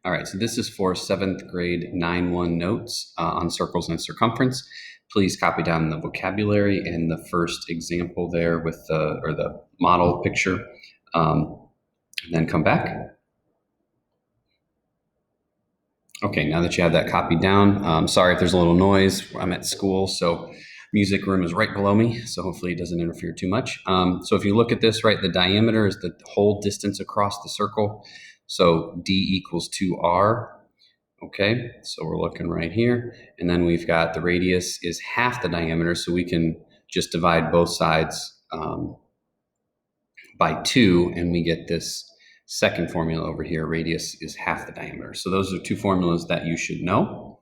All right, so this is for 7th grade 9-1 notes on circles and circumference. Please copy down the vocabulary and the first example there with the model picture, and then come back. Okay, now that you have that copied down, sorry if there's a little noise. I'm at school, so music room is right below me, so hopefully it doesn't interfere too much. So if you look at this, right, the diameter is the whole distance across the circle. So D equals 2R. Okay, so we're looking right here. And then we've got the radius is half the diameter, so we can just divide both sides by 2, and we get this second formula over here. Radius is half the diameter. So those are two formulas that you should know.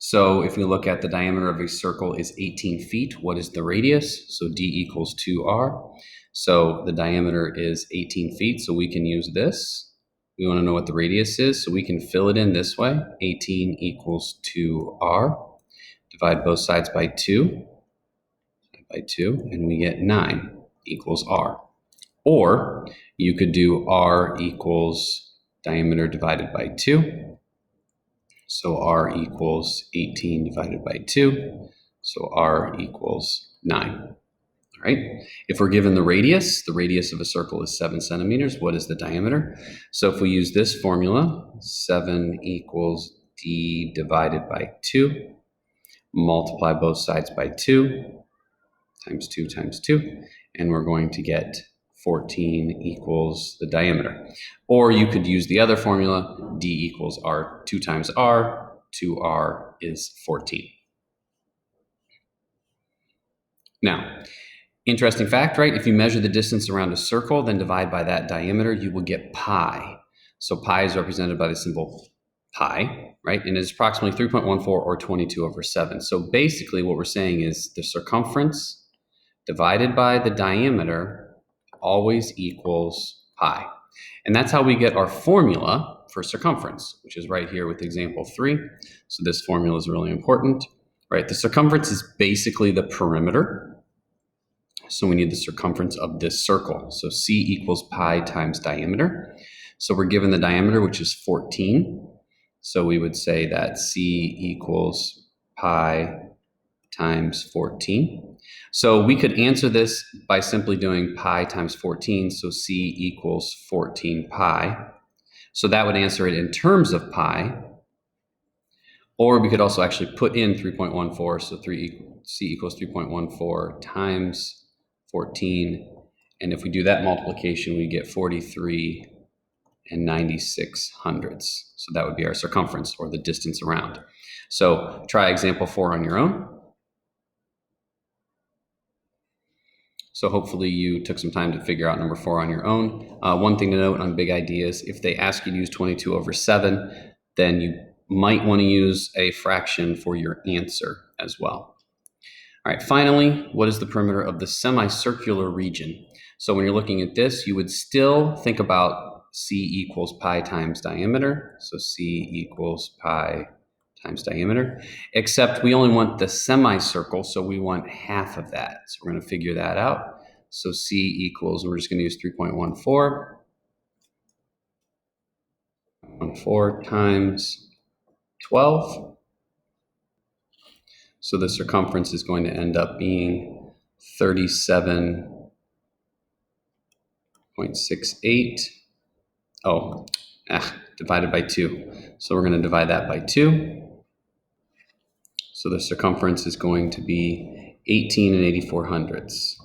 So if we look at the diameter of a circle is 18 feet, what is the radius? So D equals 2R. So the diameter is 18 feet, so we can use this. We want to know what the radius is, so we can fill it in this way. 18 equals 2R. Divide both sides by 2, and we get 9 equals R. Or you could do R equals diameter divided by 2. So R equals 18 divided by 2. So R equals 9. All right. If we're given the radius of a circle is 7 centimeters. What is the diameter? So if we use this formula, 7 equals D divided by 2, multiply both sides by 2, times 2 times 2, and we're going to get 14 equals the diameter. Or you could use the other formula, D equals R, 2 times R, 2R is 14. Now, interesting fact, right? If you measure the distance around a circle, then divide by that diameter, you will get pi. So pi is represented by the symbol pi, right? And it's approximately 3.14 or 22 over 7. So basically what we're saying is the circumference divided by the diameter always equals pi. And that's how we get our formula for circumference, which is right here with example 3. So this formula is really important, right? The circumference is basically the perimeter. So we need the circumference of this circle. So C equals pi times diameter. So we're given the diameter, which is 14. So we would say that C equals pi times 14. So we could answer this by simply doing pi times 14. So C equals 14 pi. So that would answer it in terms of pi. Or we could also actually put in 3.14. So C equals 3.14 times 14. And if we do that multiplication, we get 43 and 96 hundredths. So that would be our circumference, or the distance around. So try example 4 on your own. So hopefully you took some time to figure out number 4 on your own. One thing to note on big ideas, if they ask you to use 22 over 7, then you might want to use a fraction for your answer as well. All right, finally, what is the perimeter of the semicircular region? So when you're looking at this, you would still think about C equals pi times diameter. So C equals pi times diameter, except we only want the semicircle, so we want half of that. So we're going to figure that out. So C equals, we're just going to use 3.14. 14 times 12. So the circumference is going to end up being 37.68. Divided by 2. So we're going to divide that by 2. So the circumference is going to be 18 and 84 hundredths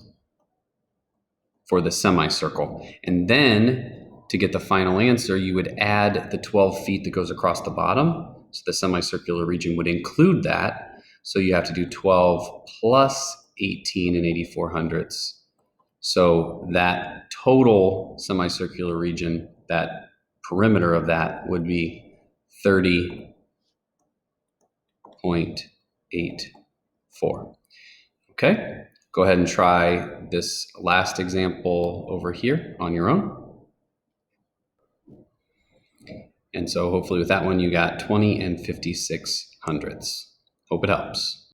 for the semicircle. And then to get the final answer, you would add the 12 feet that goes across the bottom. So the semicircular region would include that. So you have to do 12 plus 18 and 84 hundredths. So that total semicircular region, that perimeter of that would be 30.84. Okay, go ahead and try this last example over here on your own. And so hopefully with that one, you got 20 and 56 hundredths. Hope it helps.